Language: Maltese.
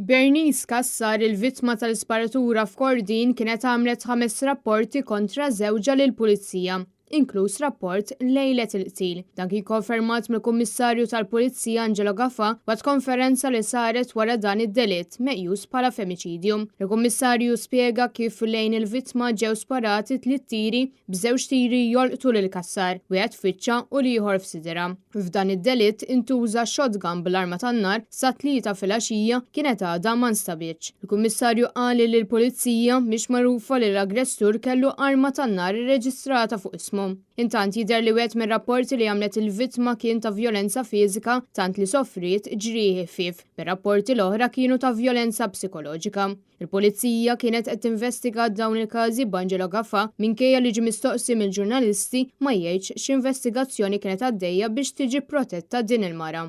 Bernice Kassar, il-vittma tal-isparatura f'Kordin, kienet għamlet 5 rapporti kontra żewġa lill-Pulizija, inkluż rapport lejlet il-qtil. Dan kien konfermat mill-Kummissarju tal-Pulizija Angelo Gaffa waqt konferenza li saret wara dan id-delitt meqjus bħala femiċidju. Il-Kummissarju spjega kif lejn il-vittma ġew sparati 3 tiri b'żewġ tiri jolqtu lil Kassar, wieħed f'iċċa u ieħor f'sidra. F'dan id-delitt intuża shotgun bl-arma tan-nar sa 3 filgħaxija kienet għadha ma nstabitx. Il-Kummissarju qal li l-Pulizija mhix magħrufa li l-aggressur kellu arma tan-nar irreġistrata fuq ismu. Intant jidher li wieħed mir-rapporti li għamlet il-vittma kien ta' vjolenza fiżika tant li soffriet ġrieħi ħfief. Bir-rapporti l-oħra kienu ta' vjolenza psikoloġika. Il-Pulizija kienet qed tinvestiga dawn il-każi b'Angelo Gaffa minkejja li ġie mistoqsi mill-ġurnalisti ma jgħidx x'investigazzjoni kienet għaddejja biex tiġi protetta din il-mara.